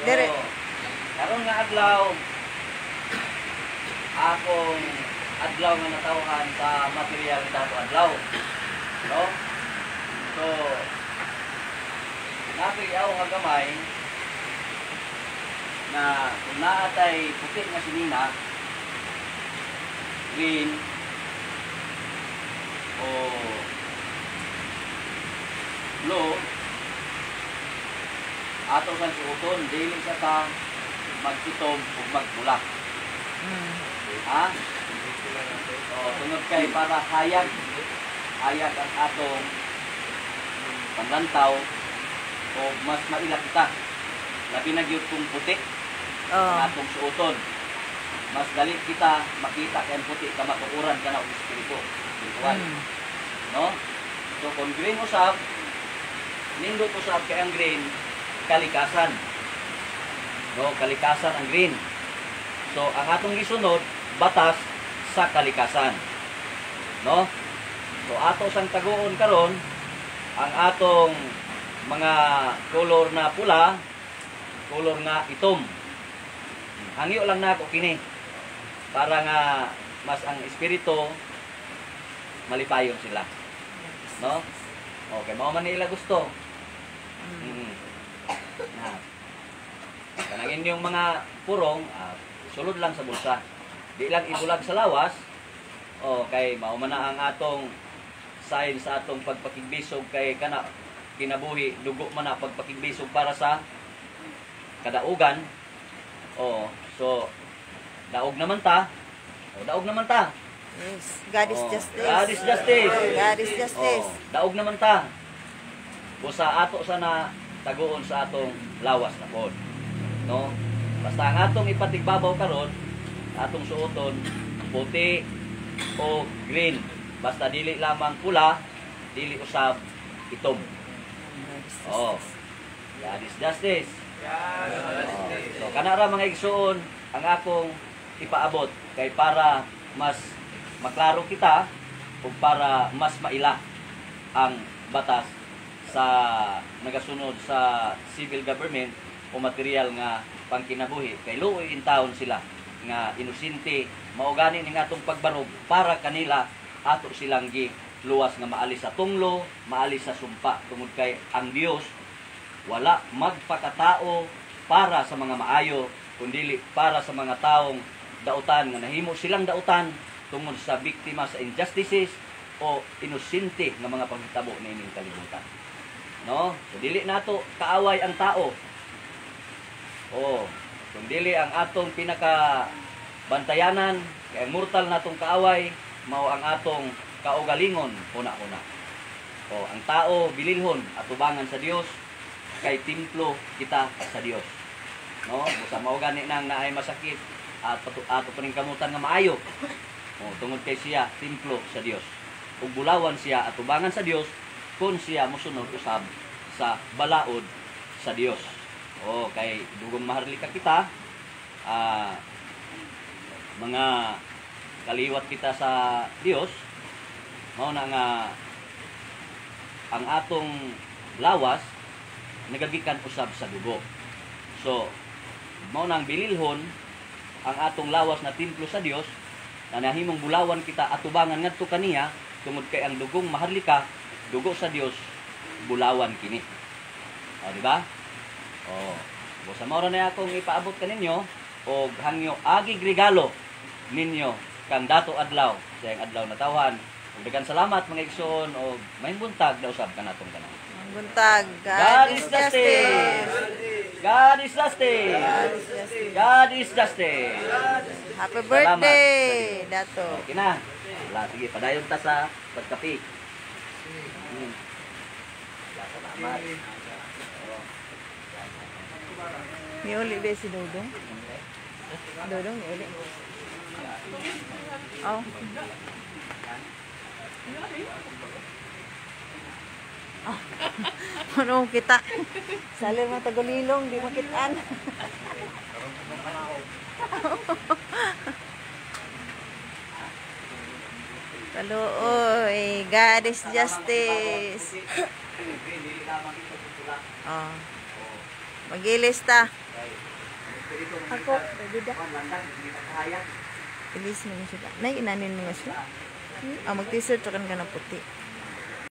Dire. Karon nga adlaw akong adlaw nga natawhan sa material dato adlaw. No? So napiyaw nga gamay na kung naatay puti nga sinina, green o blue, ato sa suoton, dili sa ta magkitom o magbulak. Ha? O, tungod kay para hayag ang atong panlantaw o mas mailak kita. Labi na gyud kung puti ang atong suoton. Mas dali kita makita kay ang puti ka matuuran ka na og espiritu. Spiritual. No? So kung green usab, nindot usab kay ang green kalikasan. No, kalikasan ang green. So ang atong gisunod batas sa kalikasan. No? So ato sang taguon karon ang atong mga color na pula, color nga itom. Hangyo lang na ako kini para nga mas ang espiritu malipayon sila. No? Okay, mao man nila gusto. Na. Kanang inyong mga purong sulod lang sa bulsa. Di lang ibulag sa lawas. Kay mao man na ang atong sign sa atong pagpakigbisog kay kana kinabuhi dugo man na pagpakigbisog para sa kadaugan. So daog naman ta. Daog naman ta. Yes. God is justice. God is justice. God is justice. Daog naman ta. Busa ato sana taguon sa atong lawas na pod. No? Basta ang atong ipatigbabaw karon, atong suoton puti o green. Basta dili lamang pula, dili usab itom. God is justice. So kana ra mga igsuon ang akong ipaabot kay para mas maklaro kita o para mas maila ang batas sa nagasunod sa civil government o material nga pangkinabuhi kay luoy in town sila nga inosente mao gani ning atong pagbarog para kanila ato silang gi luwas nga maalis sa tunglo, maalis sa sumpa tungod kay ang Dios wala magpakatao para sa mga maayo kundi para sa mga taong dautan nga nahimo silang dautan tungod sa biktima sa injustices o inosente nga mga panghitabo niining kalibutan. No? So dili nato kaaway ang tao. Kung dili ang atong pinaka bantayanan kay mortal natong kaaway mao ang atong kaugalingon una-una. Ang tao bililhon atubangan sa Dios kay templo kita sa Dios. No? Busa mao gani nang naay masakit at ato paningkamutan nga maayo. Tungod kay siya templo sa Dios. Ug bulawan siya atubangan sa Dios kung siya mosunod usab sa balaod sa Dios. Kay dugong maharlika kita, mga kaliwat kita sa Dios, mao na nga ang atong lawas nagagikan usab sa dugo. So, mao nang bililhon ang atong lawas na templo sa Dios na nahimong bulawan kita atubangan ngadto kaniya tungod kay ang dugong maharlika dugo sa Dios bulawan kini. Di ba? Busa mao ra na akong ipaabot kaninyo og hangyo agig regalo ninyo kang dato adlaw sa adlaw na tawhan. Ug daghang salamat mga igsoon og may buntag daw sab kanatong tanan. Buntag. God is justice. God is justice. God is justice. Happy birthday, Dato. Okay na. Sige, padayon ta sa pagkapi. Salamat. Ni uli ba si Dodong? Dodong, ni uli. Ano kita? Salir mga tagulilong, di makitaan. Taluoy, God is justice. Mag-ilista. Ako, pwede da. Ilis mo na siya. Nay, inanin mo nga siya. Mag-t-shirt ka na puti.